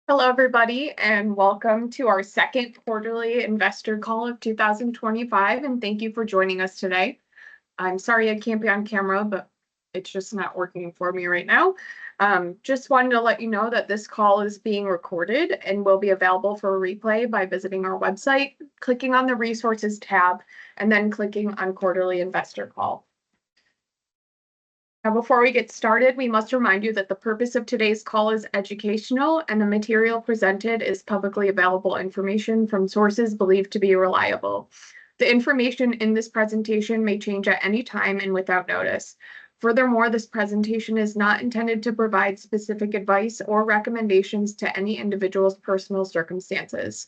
Hello, everybody, and welcome to our second quarterly investor call of 2025. And thank you for joining us today. I'm sorry I can't be on camera, but it's just not working for me right now. Just wanted to let you know that this call is being recorded and will be available for a replay by visiting our website, clicking on the resources tab, and then clicking on quarterly investor call. Now, before we get started, we must remind you that the purpose of today's call is educational and the material presented is publicly available information from sources believed to be reliable. The information in this presentation may change at any time and without notice. Furthermore, this presentation is not intended to provide specific advice or recommendations to any individual's personal circumstances.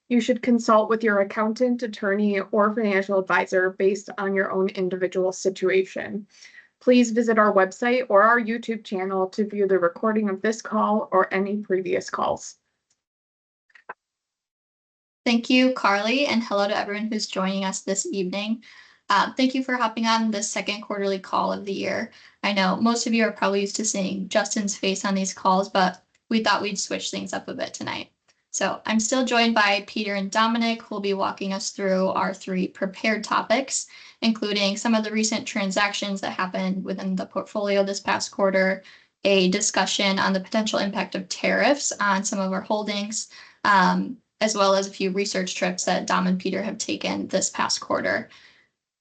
You should consult with your accountant, attorney, or financial advisor based on your own individual situation. Please visit our website or our YouTube channel to view the recording of this call or any previous calls. Thank you, Carly, and hello to everyone who's joining us this evening. Thank you for hopping on this second quarterly call of the year. I know most of you are probably used to seeing Justin's face on these calls, but we thought we'd switch things up a bit tonight. So I'm still joined by Peter and Dominic, who will be walking us through our three prepared topics, including some of the recent transactions that happened within the portfolio this past quarter, a discussion on the potential impact of tariffs on some of our holdings, as well as a few research trips that Dom and Peter have taken this past quarter.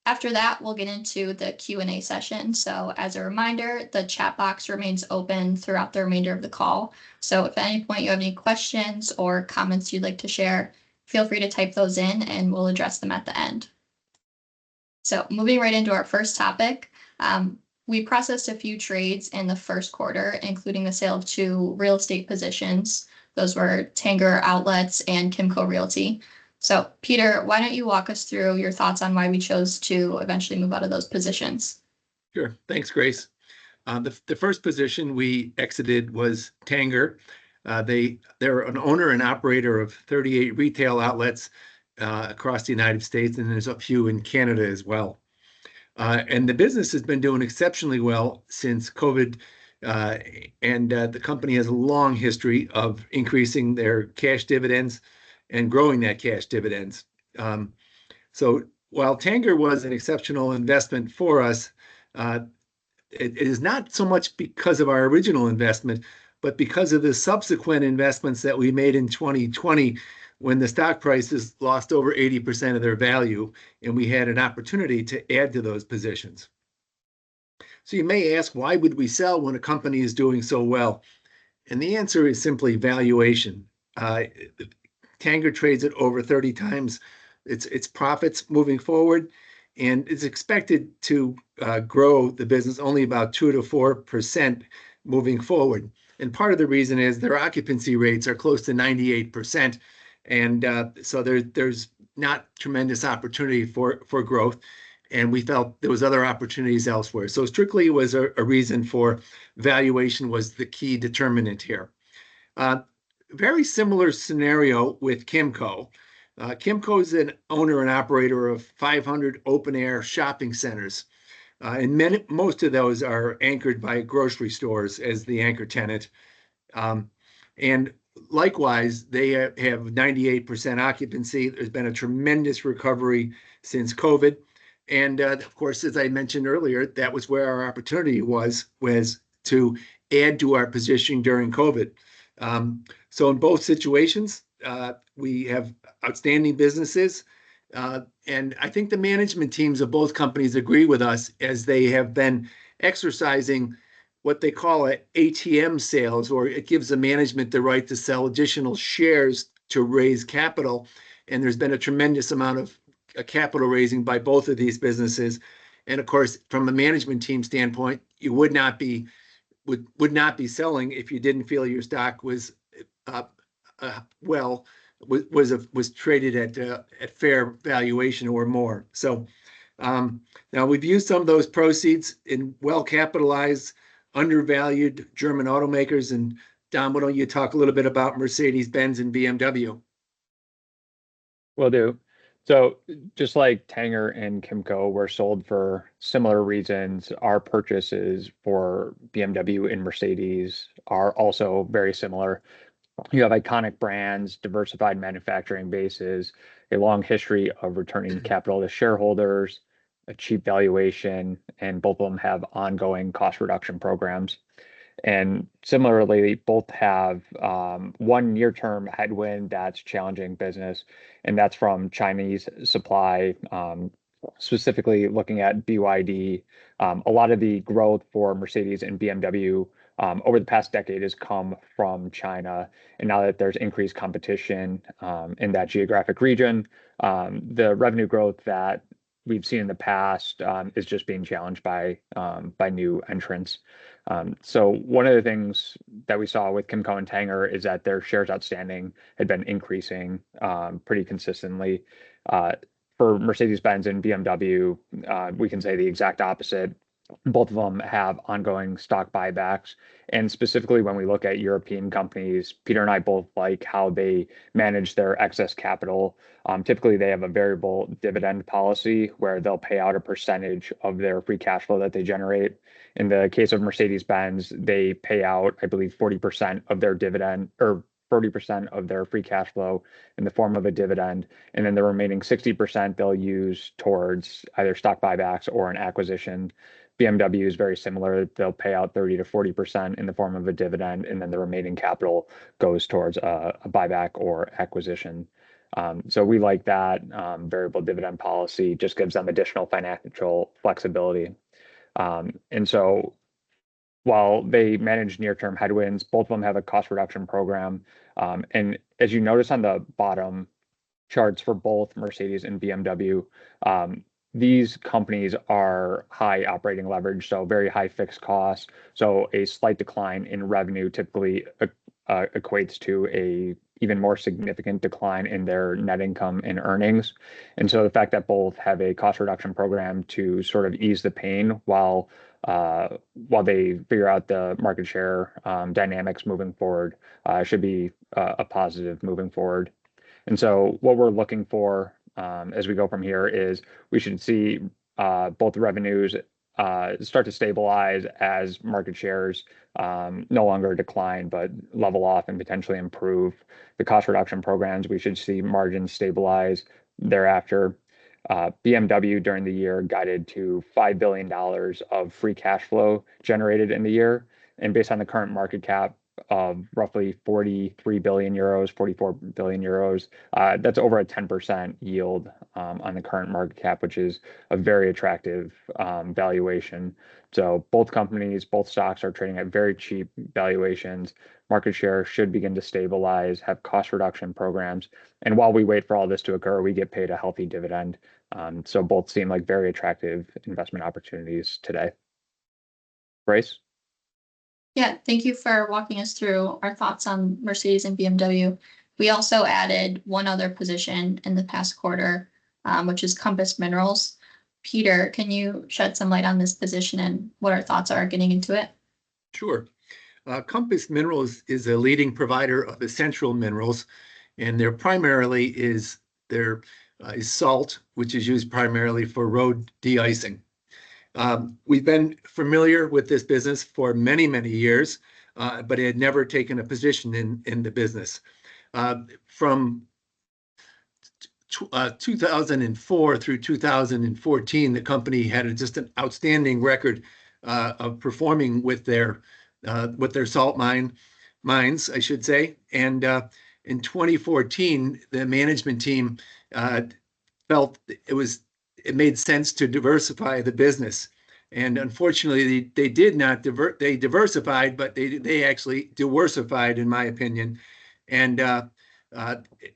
After that, we'll get into the Q&A session. So as a reminder, the chat box remains open throughout the remainder of the call. So if at any point you have any questions or comments you'd like to share, feel free to type those in and we'll address them at the end. So moving right into our first topic, we processed a few trades in the first quarter, including the sale of two real estate positions. Those were Tanger Outlets and Kimco Realty. So Peter, why don't you walk us through your thoughts on why we chose to eventually move out of those positions? Sure. Thanks, Grace. The first position we exited was Tanger. They're an owner and operator of 38 retail outlets across the United States, and there's a few in Canada as well. And the business has been doing exceptionally well since COVID, and the company has a long history of increasing their cash dividends and growing that cash dividends. So while Tanger was an exceptional investment for us, it is not so much because of our original investment, but because of the subsequent investments that we made in 2020 when the stock prices lost over 80% of their value and we had an opportunity to add to those positions. So you may ask, why would we sell when a company is doing so well? And the answer is simply valuation. Tanger trades at over 30 times its profits moving forward, and it's expected to grow the business only about 2 to 4% moving forward. And part of the reason is their occupancy rates are close to 98%, and so there's not tremendous opportunity for growth. And we felt there was other opportunities elsewhere. So strictly was a reason for valuation was the key determinant here. Very similar scenario with Kimco. Kimco is an owner and operator of 500 open-air shopping centers. And most of those are anchored by grocery stores as the anchor tenant. And likewise, they have 98% occupancy. There's been a tremendous recovery since COVID. And of course, as I mentioned earlier, that was where our opportunity was to add to our position during COVID. So in both situations, we have outstanding businesses. And I think the management teams of both companies agree with us as they have been exercising what they call ATM sales, or it gives the management the right to sell additional shares to raise capital. And there's been a tremendous amount of capital raising by both of these businesses. And of course, from a management team standpoint, you would not be selling if you didn't feel your stock was was traded at fair valuation or more. So now we've used some of those proceeds in well-capitalized, undervalued German automakers. And Dom, why don't you talk a little bit about Mercedes-Benz and BMW? Will do. So just like Tanger and Kimco were sold for similar reasons, our purchases for BMW and Mercedes are also very similar. You have iconic brands, diversified manufacturing bases, a long history of returning capital to shareholders, a cheap valuation, and both of them have ongoing cost reduction programs. And similarly, both have one near-term headwind that's challenging business, and that's from Chinese supply, specifically looking at BYD. A lot of the growth for Mercedes and BMW over the past decade has come from China. And now that there's increased competition in that geographic region, the revenue growth that we've seen in the past is just being challenged by new entrants. So one of the things that we saw with Kimco and Tanger is that their shares outstanding had been increasing pretty consistently. For Mercedes-Benz and BMW, we can say the exact opposite. Both of them have ongoing stock buybacks. And specifically, when we look at European companies, Peter and I both like how they manage their excess capital. Typically, they have a variable dividend policy where they'll pay out a percentage of their free cash flow that they generate. In the case of Mercedes-Benz, they pay out, I believe, 40% of their dividend or 40% of their free cash flow in the form of a dividend. And then the remaining 60% they'll use towards either stock buybacks or an acquisition. BMW is very similar. They'll pay out 30 to 40% in the form of a dividend, and then the remaining capital goes towards a buyback or acquisition. So we like that variable dividend policy, just gives them additional financial flexibility. And so while they manage near-term headwinds, both of them have a cost reduction program. And as you notice on the bottom charts for both Mercedes and BMW, these companies are high operating leverage, so very high fixed costs. So a slight decline in revenue typically equates to a even more significant decline in their net income and earnings. And so the fact that both have a cost reduction program to sort of ease the pain while they figure out the market share dynamics moving forward should be a positive moving forward. And so what we're looking for as we go from here is we should see both revenues start to stabilize as market shares no longer decline, but level off and potentially improve. The cost reduction programs, we should see margins stabilize thereafter. BMW during the year guided to $5 billion of free cash flow generated in the year. And based on the current market cap of roughly 43 billion euros, 44 billion euros, that's over a 10% yield on the current market cap, which is a very attractive valuation. So both companies, both stocks are trading at very cheap valuations. Market share should begin to stabilize, have cost reduction programs. And while we wait for all this to occur, we get paid a healthy dividend. So both seem like very attractive investment opportunities today. Grace? Yeah, thank you for walking us through our thoughts on Mercedes and BMW. We also added one other position in the past quarter, which is Compass Minerals. Peter, can you shed some light on this position and what our thoughts are getting into it? Sure. Compass Minerals is a leading provider of essential minerals, and their primarily is salt, which is used primarily for road de-icing. We've been familiar with this business for many, many years, but had never taken a position in the business. From 2004 through 2014, the company had just an outstanding record of performing with their salt mines, I should say. And in 2014, the management team felt it made sense to diversify the business. And unfortunately, they did not they diversified, but they actually diversified, in my opinion. And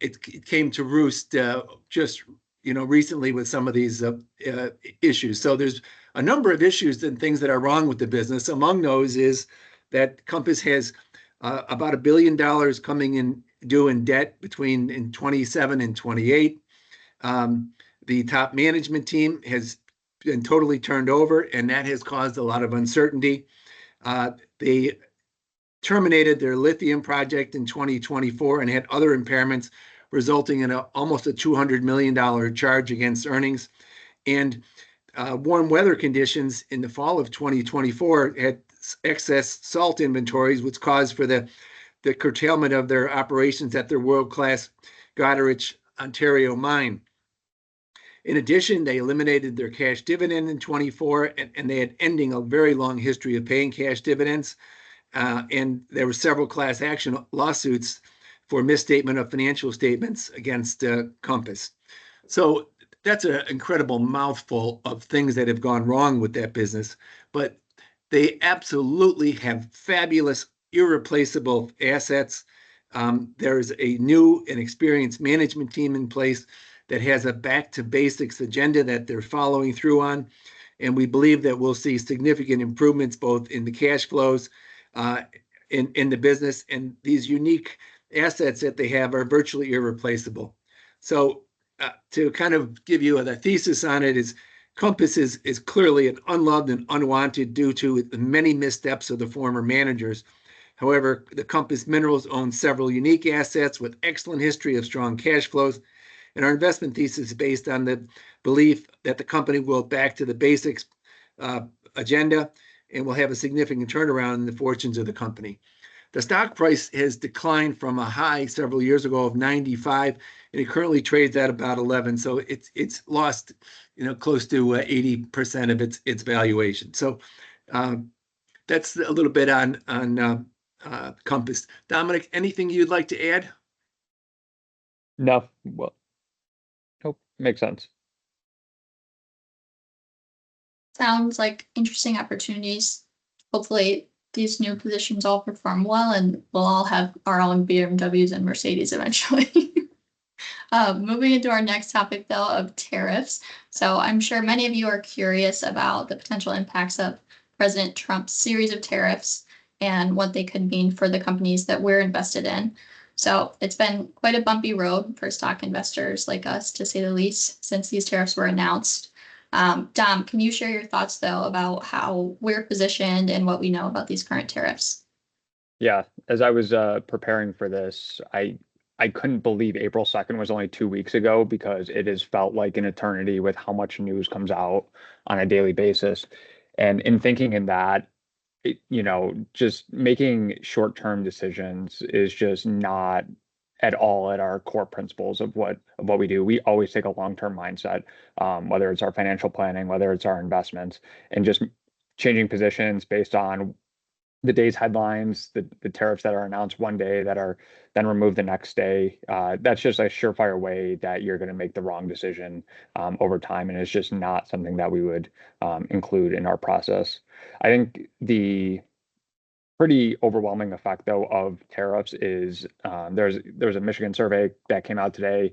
it came to roost just recently with some of these issues. So there's a number of issues and things that are wrong with the business. Among those is that Compass has about $1 billion coming in due in debt in 27 and 28. The top management team has been totally turned over, and that has caused a lot of uncertainty. They terminated their lithium project in 2024 and had other impairments, resulting in almost a $200 million charge against earnings. And warm weather conditions in the fall of 2024 had excess salt inventories, which caused for the the curtailment of their operations at their world-class Goderich, Ontario mine. In addition, they eliminated their cash dividend in 24, and they had ending a very long history of paying cash dividends. And there were several class action lawsuits for misstatement of financial statements against Compass. So that's an incredible mouthful of things that have gone wrong with that business. But they absolutely have fabulous, irreplaceable assets. There's a new and experienced management team in place that has a back to basics agenda that they're following through on. And we believe that we'll see significant improvements both in the cash flows in the business, and these unique assets that they have are virtually irreplaceable. So to kind of give you the thesis on it is Compass is clearly an unloved and unwanted due to the many missteps of the former managers. However, the Compass Minerals owns several unique assets with excellent history of strong cash flows, and our investment thesis is based on the belief that the company will back to the basics agenda and will have a significant turnaround in the fortunes of the company. The stock price has declined from a high several years ago of 95, and it currently trades at about 11. So it's lost, close to 80% of its valuation. So that's a little bit on Compass. Dominick, anything you'd like to add? No, well, nope, makes sense. Sounds like interesting opportunities. Hopefully these new positions all perform well and we'll all have our own BMWs and Mercedes eventually. Moving into our next topic though of tariffs. So I'm sure many of you are curious about the potential impacts of President Trump's series of tariffs and what they could mean for the companies that we're invested in. So it's been quite a bumpy road for stock investors like us, to say the least, since these tariffs were announced. Dom, can you share your thoughts though about how we're positioned and what we know about these current tariffs? Yeah, as I was preparing for this, I couldn't believe April 2nd was only 2 weeks ago, because it has felt like an eternity with how much news comes out on a daily basis. And in thinking in that, just making short-term decisions is just not at all at our core principles of what we do. We always take a long-term mindset, whether it's our financial planning, whether it's our investments, and just changing positions based on the day's headlines, the tariffs that are announced one day that are then removed the next day. That's just a surefire way that you're going to make the wrong decision over time, and it's just not something that we would include in our process. I think the pretty overwhelming effect though of tariffs is there's a Michigan survey that came out today,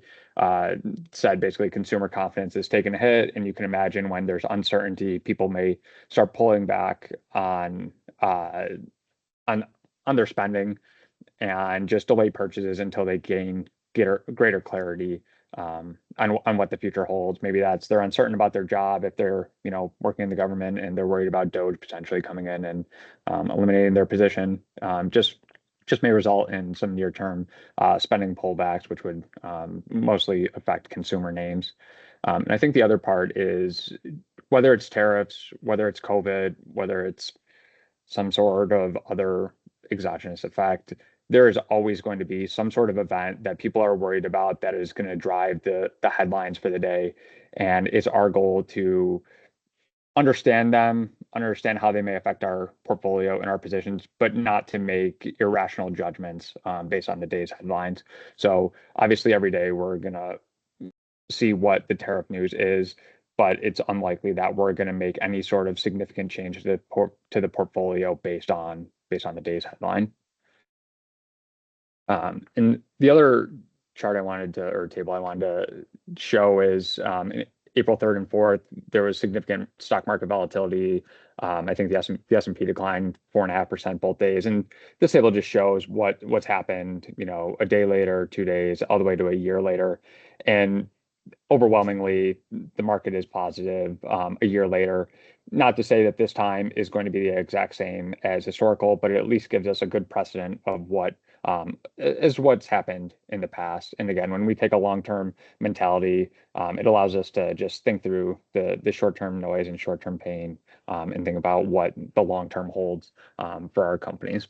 said basically consumer confidence is taking a hit, and you can imagine when there's uncertainty, people may start pulling back on their spending and just delay purchases until they gain greater clarity on what the future holds. Maybe they're uncertain about their job if they're working in the government and they're worried about DOGE potentially coming in and eliminating their position. Just may result in some near-term spending pullbacks, which would mostly affect consumer names. And I think the other part is whether it's tariffs, whether it's COVID, whether it's some sort of other exogenous effect, there is always going to be some sort of event that people are worried about that is going to drive the headlines for the day. And it's our goal to understand them, understand how they may affect our portfolio and our positions, but not to make irrational judgments based on the day's headlines. So obviously every day we're going to see what the tariff news is, but it's unlikely that we're going to make any sort of significant change to the portfolio based on the day's headline. And the other chart table I wanted to show is in April 3rd and 4th, there was significant stock market volatility. I think the S&P declined 4.5% both days, and this table just shows what's happened, a day later, 2 days, all the way to a year later, and overwhelmingly the market is positive a year later. Not to say that this time is going to be the exact same as historical, but it at least gives us a good precedent of what's happened in the past. And again, when we take a long-term mentality, it allows us to just think through the short-term noise and short-term pain and think about what the long-term holds for our companies.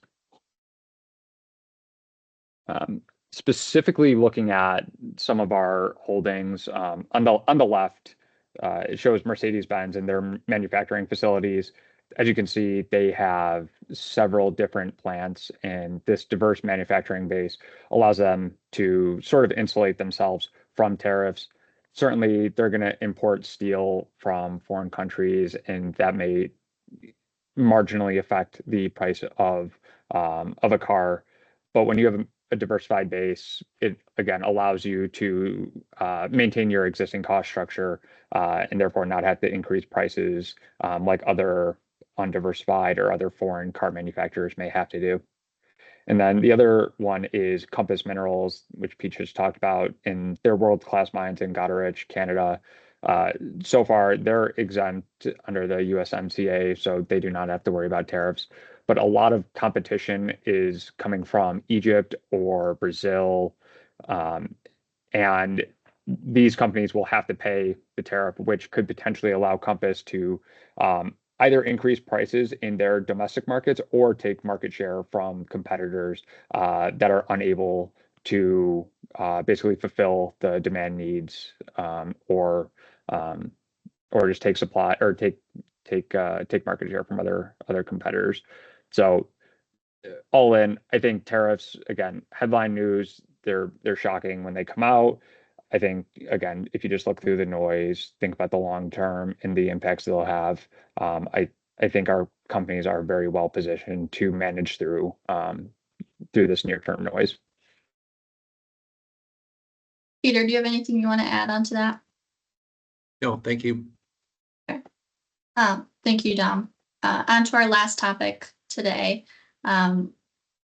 Specifically looking at some of our holdings, on the left, it shows Mercedes-Benz and their manufacturing facilities. As you can see, they have several different plants, and this diverse manufacturing base allows them to sort of insulate themselves from tariffs. Certainly, they're going to import steel from foreign countries, and that may marginally affect the price of a car. But when you have a diversified base, it again allows you to maintain your existing cost structure and therefore not have to increase prices like other undiversified or other foreign car manufacturers may have to do. And then the other one is Compass Minerals, which Pete just talked about, in their world-class mines in Goderich, Canada. So far, they're exempt under the USMCA, so they do not have to worry about tariffs. But a lot of competition is coming from Egypt or Brazil, and these companies will have to pay the tariff, which could potentially allow Compass to either increase prices in their domestic markets or take market share from competitors that are unable to basically fulfill the demand needs or just take supply or take market share from other competitors. So all in, I think tariffs, again, headline news, they're shocking when they come out. I think, again, if you just look through the noise, think about the long term and the impacts they'll have, I think our companies are very well positioned to manage through this near term noise. Peter, do you have anything you want to add on to that? No, thank you. Okay. Thank you, Dom. On to our last topic today,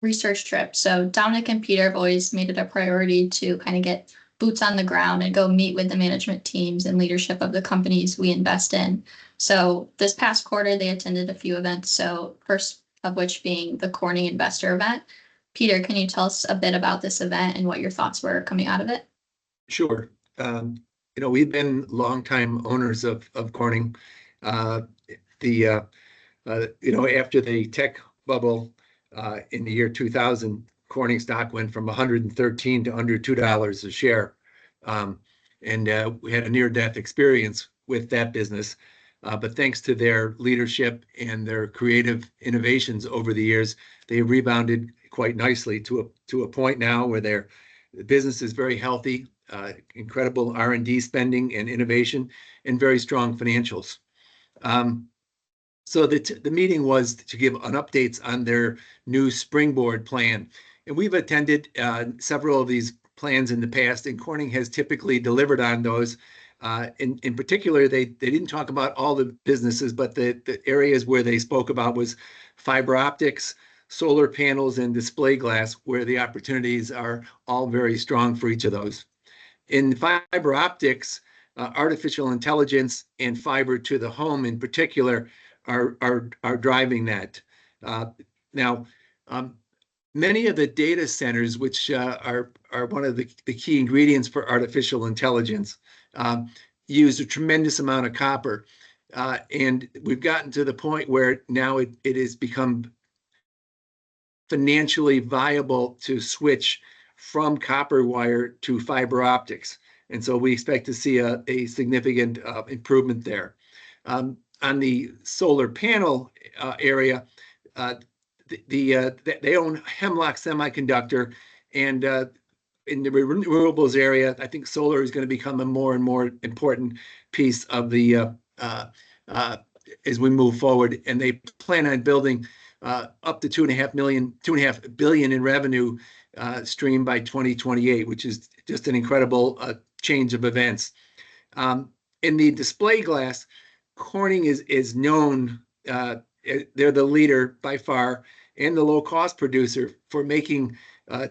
research trip. So Dominick and Peter have always made it a priority to kind of get boots on the ground and go meet with the management teams and leadership of the companies we invest in. So this past quarter, they attended a few events. So first of which being the Corning Investor event. Peter, can you tell us a bit about this event and what your thoughts were coming out of it? Sure. We've been longtime owners of Corning. After the tech bubble in the year 2000, Corning stock went from 113 to under $2 a share. We had a near-death experience with that business. But thanks to their leadership and their creative innovations over the years, they rebounded quite nicely to a point now where their business is very healthy, incredible R&D spending and innovation, and very strong financials. So the meeting was to give an updates on their new Springboard plan. And we've attended several of these plans in the past, and Corning has typically delivered on those. In particular, they didn't talk about all the businesses, but the areas where they spoke about was fiber optics, solar panels, and display glass, where the opportunities are all very strong for each of those. In fiber optics, artificial intelligence and fiber to the home in particular are driving that. Now, many of the data centers, which are one of the key ingredients for artificial intelligence, use a tremendous amount of copper. And we've gotten to the point where now it has become financially viable to switch from copper wire to fiber optics. And so we expect to see a significant improvement there. On the solar panel area, they own Hemlock Semiconductor, and in the renewables area, I think solar is going to become a more and more important piece of the as we move forward. And they plan on building up to 2.5 billion in revenue stream by 2028, which is just an incredible change of events. In the display glass, Corning is known. They're the leader by far and the low-cost producer for making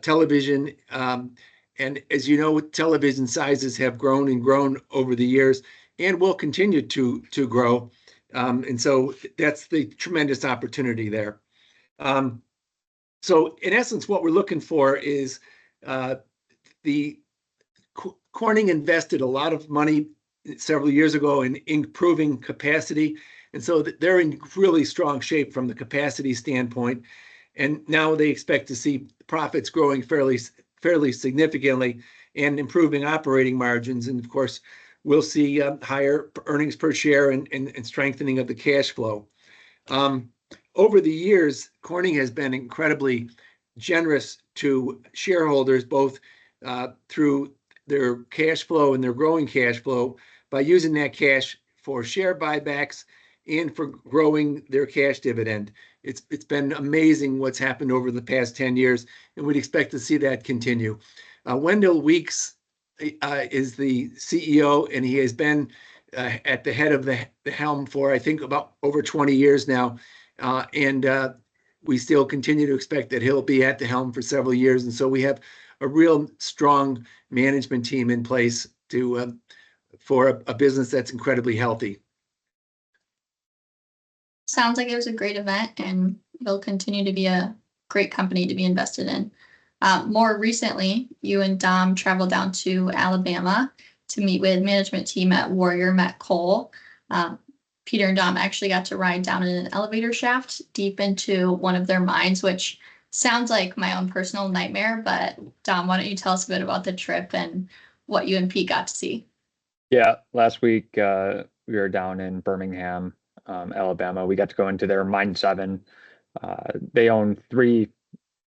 television. And as you know, television sizes have grown and grown over the years and will continue to grow. And so that's the tremendous opportunity there. So in essence, what we're looking for is the Corning invested a lot of money several years ago in improving capacity. And so they're in really strong shape from the capacity standpoint. And now they expect to see profits growing fairly significantly and improving operating margins. And of course, we'll see higher earnings per share and strengthening of the cash flow. Over the years, Corning has been incredibly generous to shareholders, both through their cash flow and their growing cash flow, by using that cash for share buybacks and for growing their cash dividend. It's been amazing what's happened over the past 10 years, and we'd expect to see that continue. Wendell Weeks is the CEO, and he has been at the head of the helm for, I think, about over 20 years now. And we still continue to expect that he'll be at the helm for several years. And so we have a real strong management team in place for a business that's incredibly healthy. Sounds like it was a great event, and it'll continue to be a great company to be invested in. More recently, you and Dom traveled down to Alabama to meet with management team at Warrior Met Coal. Peter and Dom actually got to ride down in an elevator shaft deep into one of their mines, which sounds like my own personal nightmare. But Dom, why don't you tell us a bit about the trip and what you and Pete got to see? Yeah, last week we were down in Birmingham, Alabama. We got to go into their Mine 7. They own three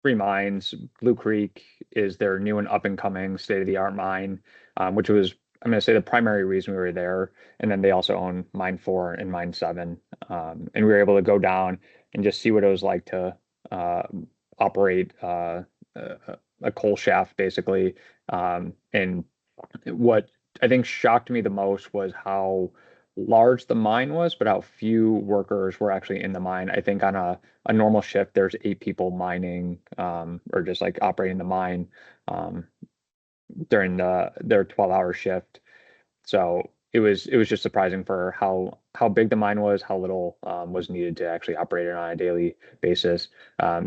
mines. Blue Creek is their new and up-and-coming state-of-the-art mine, which was, I'm going to say, the primary reason we were there. And then they also own Mine 4 and Mine 7. And we were able to go down and just see what it was like to operate a coal shaft, basically. And what I think shocked me the most was how large the mine was, but how few workers were actually in the mine. I think on a normal shift, there's 8 people mining or just like operating the mine during their 12-hour shift. So it was just surprising for how big the mine was, how little was needed to actually operate it on a daily basis.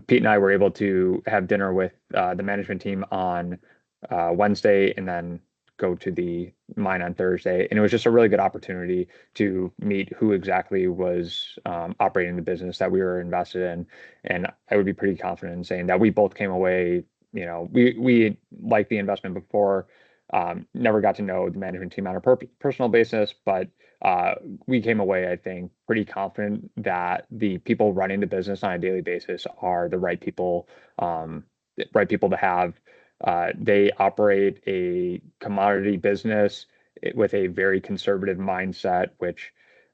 Pete and I were able to have dinner with the management team on Wednesday and then go to the mine on Thursday. And it was just a really good opportunity to meet who exactly was operating the business that we were invested in. And I would be pretty confident in saying that we both came away, we liked the investment before, never got to know the management team on a personal basis, but we came away, I think, pretty confident that the people running the business on a daily basis are the right people to have. They operate a commodity business with a very conservative mindset, which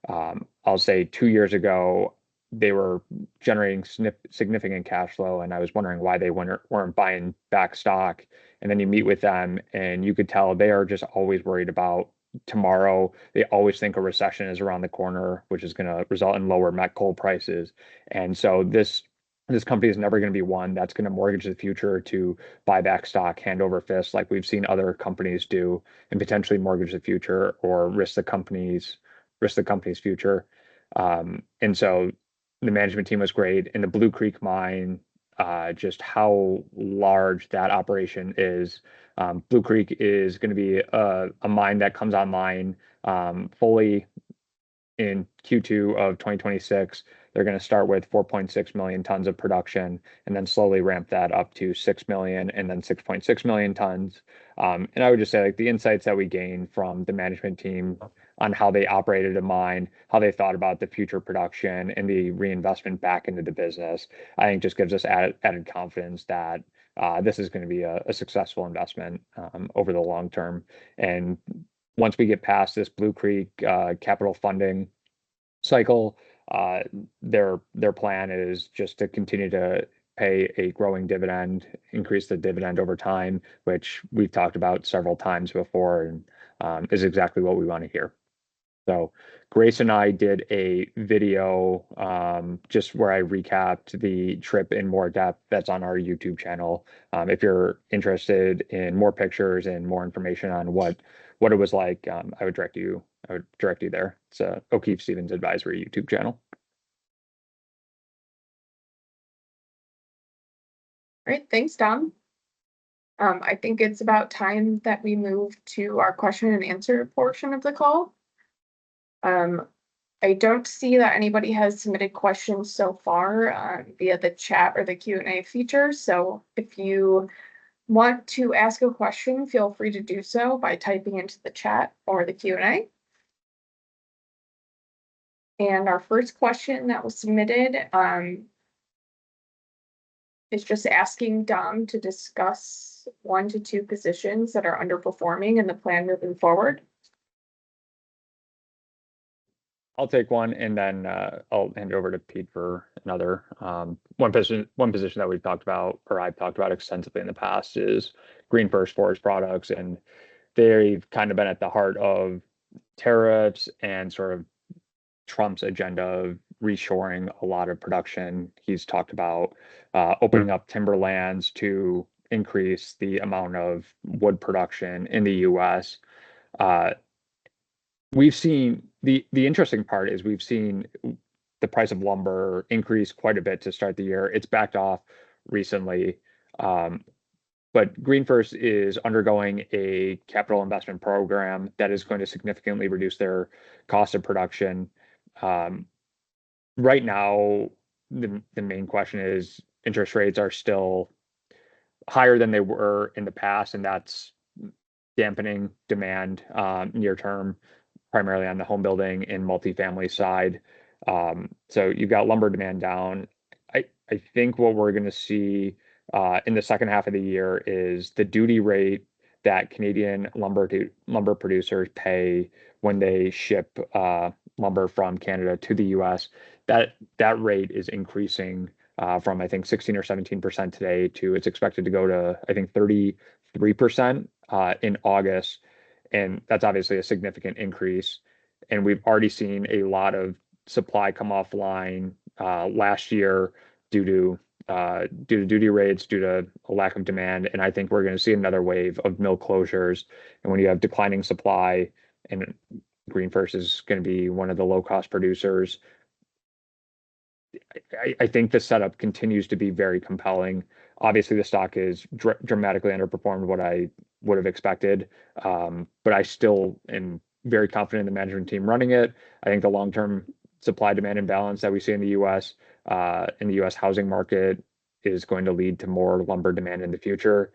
I'll say 2 years ago, they were generating significant cash flow. And I was wondering why they weren't buying back stock. And then you meet with them and you could tell they are just always worried about tomorrow. They always think a recession is around the corner, which is going to result in lower met coal prices. And so this company is never going to be one that's going to mortgage the future to buy back stock hand over fist like we've seen other companies do, and potentially mortgage the future or risk the company's future. And so the management team was great. And the Blue Creek mine, just how large that operation is. Blue Creek is going to be a mine that comes online fully in Q2 of 2026. They're going to start with 4.6 million tons of production and then slowly ramp that up to 6 million and then 6.6 million tons. And I would just say, like, the insights that we gained from the management team on how they operated a mine, how they thought about the future production and the reinvestment back into the business, I think just gives us added confidence that this is going to be a successful investment over the long term. And once we get past this Blue Creek capital funding cycle, their plan is just to continue to pay a growing dividend, increase the dividend over time, which we've talked about several times before, and is exactly what we want to hear. So Grace and I did a video just where I recapped the trip in more depth. That's on our YouTube channel. If you're interested in more pictures and more information on what it was like, I would direct you there. It's O'Keefe Stevens Advisory YouTube channel. All right, thanks, Dom. I think it's about time that we move to our question and answer portion of the call. I don't see that anybody has submitted questions so far via the chat or the Q&A feature. So if you want to ask a question, feel free to do so by typing into the chat or the Q&A. And our first question that was submitted is just asking Dom to discuss 1 to 2 positions that are underperforming in the plan moving forward. I'll take one, and then I'll hand it over to Pete for another. One position that we've talked about, or I've talked about extensively in the past, is GreenFirst Forest Products, and they've kind of been at the heart of tariffs and sort of Trump's agenda of reshoring a lot of production. He's talked about opening up timberlands to increase the amount of wood production in the U.S. We've seen the interesting part is we've seen the price of lumber increase quite a bit to start the year. It's backed off recently, but GreenFirst is undergoing a capital investment program that is going to significantly reduce their cost of production. Right now, the main question is interest rates are still higher than they were in the past, and that's dampening demand near term, primarily on the home building and multifamily side. So you've got lumber demand down. I think what we're going to see in the second half of the year is the duty rate that Canadian lumber producers pay when they ship lumber from Canada to the U.S. That rate is increasing from I think 16 or 17% today to it's expected to go to I think 33% in August. And that's obviously a significant increase. And we've already seen a lot of supply come offline last year due to duty rates, due to a lack of demand. And I think we're going to see another wave of mill closures. And when you have declining supply, and GreenFirst is going to be one of the low-cost producers, I think the setup continues to be very compelling. Obviously, the stock is dramatically underperformed what I would have expected, but I still am very confident in the management team running it. I think the long-term supply-demand imbalance that we see in the U.S. Housing market is going to lead to more lumber demand in the future.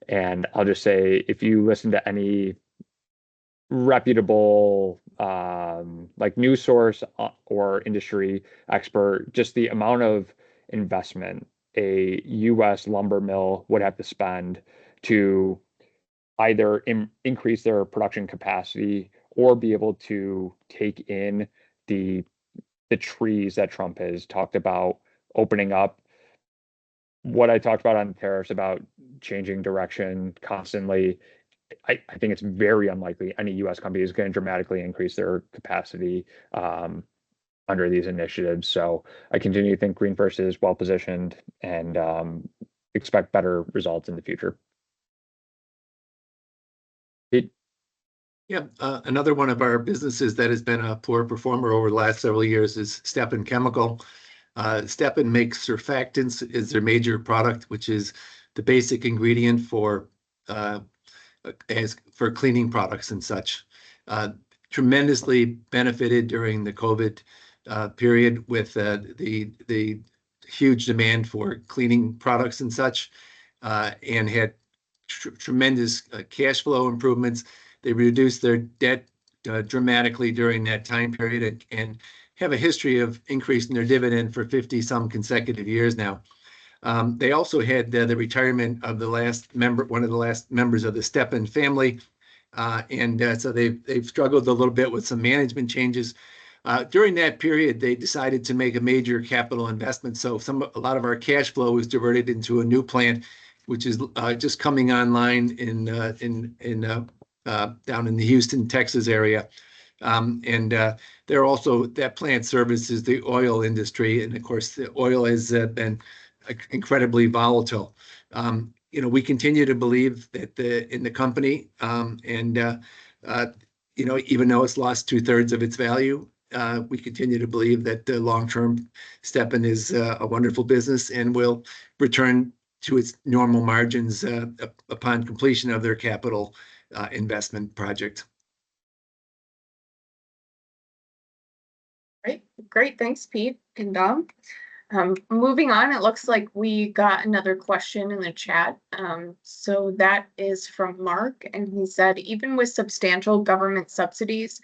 And I'll just say, if you listen to any reputable like news source or industry expert, just the amount of investment a U.S. lumber mill would have to spend to either increase their production capacity or be able to take in the trees that Trump has talked about opening up. What I talked about on tariffs, about changing direction constantly, I think it's very unlikely any U.S. company is going to dramatically increase their capacity under these initiatives. So I continue to think GreenFirst is well positioned and expect better results in the future. Pete? Yeah, another one of our businesses that has been a poor performer over the last several years is Stepan Chemical. Stepan makes surfactants is their major product, which is the basic ingredient for cleaning products and such. Tremendously benefited during the COVID period with the huge demand for cleaning products and such, and had tremendous cash flow improvements. They reduced their debt dramatically during that time period and have a history of increasing their dividend for 50-some consecutive years now. They also had the retirement of the last member, one of the last members of the Stepan family, and so they've struggled a little bit with some management changes. During that period, they decided to make a major capital investment. So a lot of our cash flow was diverted into a new plant, which is just coming online down in the Houston, Texas area. And they're also, that plant services the oil industry. And of course, the oil has been incredibly volatile. We continue to believe that in the company, even though it's lost 2/3 of its value, we continue to believe that the long-term Stepan is a wonderful business and will return to its normal margins upon completion of their capital investment project. Great, thanks, Pete and Dom. Moving on, it looks like we got another question in the chat. So that is from Mark, and he said, even with substantial government subsidies,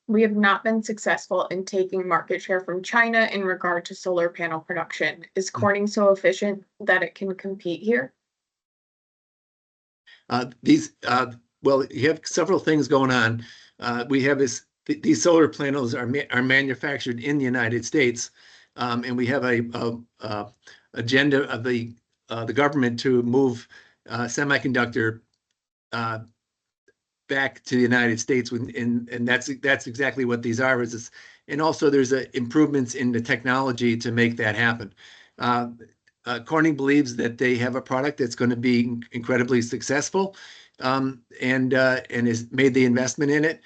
we have not been successful in taking market share from China in regard to solar panel production. Is Corning so efficient that it can compete here? Well, you have several things going on. We have these solar panels are manufactured in the United States, and we have a agenda of the government to move semiconductor back to the United States, and that's exactly what these are. And also there's improvements in the technology to make that happen. Corning believes that they have a product that's going to be incredibly successful, and has made the investment in it.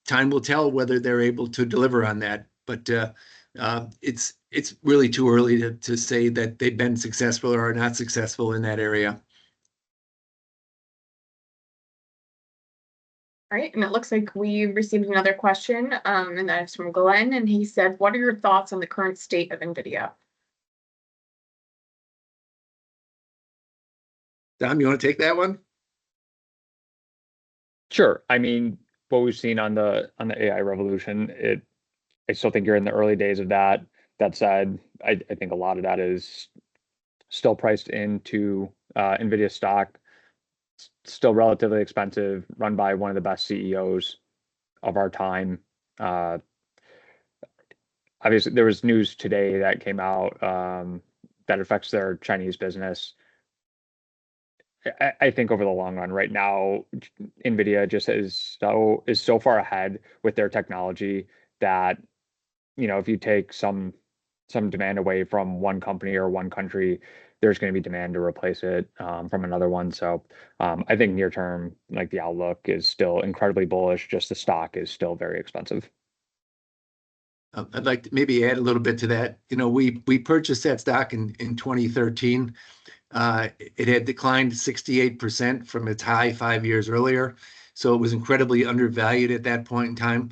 Time will tell whether they're able to deliver on that, but it's really too early to say that they've been successful or are not successful in that area. All right, and it looks like we received another question, and that is from Glenn, and he said, what are your thoughts on the current state of NVIDIA? Dom, you want to take that one? Sure. I mean, what we've seen on the AI revolution, I still think you're in the early days of that. That said, I think a lot of that is still priced into NVIDIA stock. Still relatively expensive, run by one of the best CEOs of our time. Obviously, there was news today that came out that affects their Chinese business. I think over the long run, right now, NVIDIA just is so far ahead with their technology that, if you take some demand away from one company or one country, there's going to be demand to replace it from another one. So I think near term, like the outlook is still incredibly bullish. Just the stock is still very expensive. I'd like to maybe add a little bit to that. We purchased that stock in 2013. It had declined 68% from its high 5 years earlier. So it was incredibly undervalued at that point in time.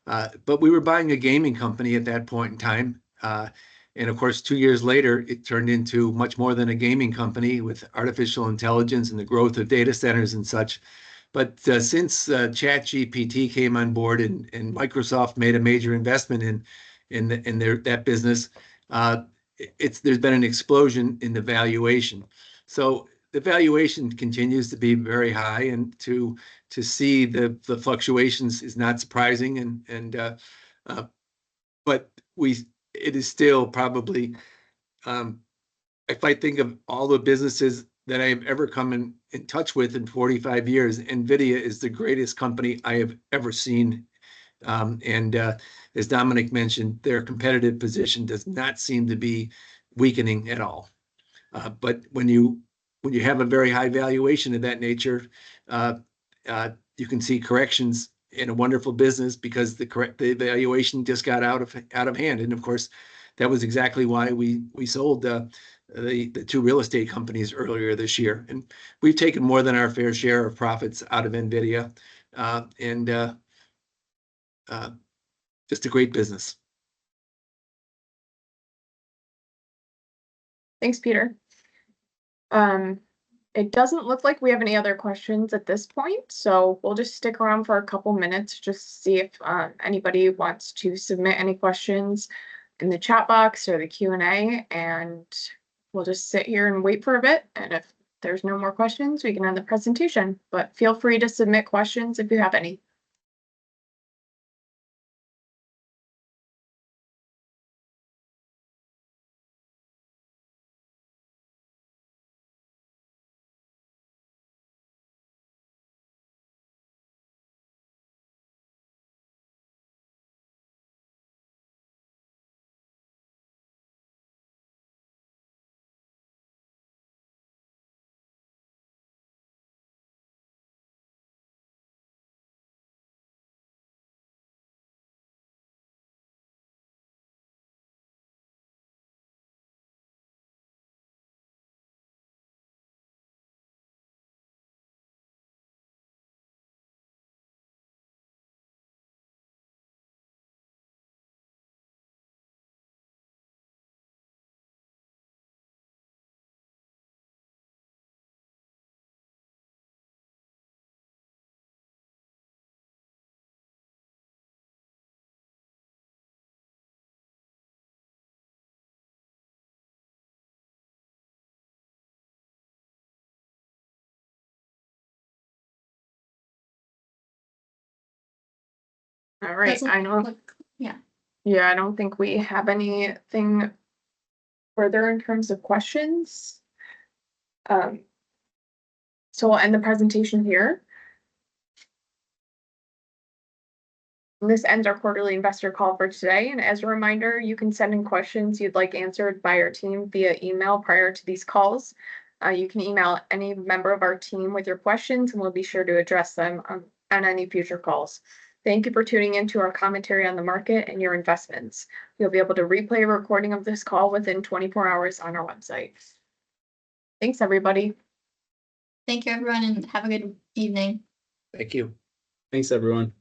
But we were buying a gaming company at that point in time. And of course, 2 years later, it turned into much more than a gaming company with artificial intelligence and the growth of data centers and such. But since ChatGPT came on board and Microsoft made a major investment in that business, there's been an explosion in the valuation. So the valuation continues to be very high, and to see the fluctuations is not surprising. But it is still probably, if I think of all the businesses that I have ever come in touch with in 45 years, NVIDIA is the greatest company I have ever seen. As Dominick mentioned, their competitive position does not seem to be weakening at all. But when you have a very high valuation of that nature, you can see corrections in a wonderful business because the valuation just got out of hand. And of course, that was exactly why we sold the two real estate companies earlier this year. And we've taken more than our fair share of profits out of NVIDIA, and just a great business. Thanks, Peter. It doesn't look like we have any other questions at this point, so we'll just stick around for a couple minutes just to see if anybody wants to submit any questions in the chat box or the Q&A, and we'll just sit here and wait for a bit. And if there's no more questions, we can end the presentation, but feel free to submit questions if you have any. All right, Doesn't I don't, look- Yeah, yeah, I don't think we have anything further in terms of questions. So we'll end the presentation here. This ends our quarterly investor call for today. And as a reminder, you can send in questions you'd like answered by our team via email prior to these calls. You can email any member of our team with your questions and we'll be sure to address them on any future calls. Thank you for tuning into our commentary on the market and your investments. You'll be able to replay a recording of this call within 24 hours on our website. Thanks, everybody. thank you everyone and have a good evening. Thank you. Thanks, everyone.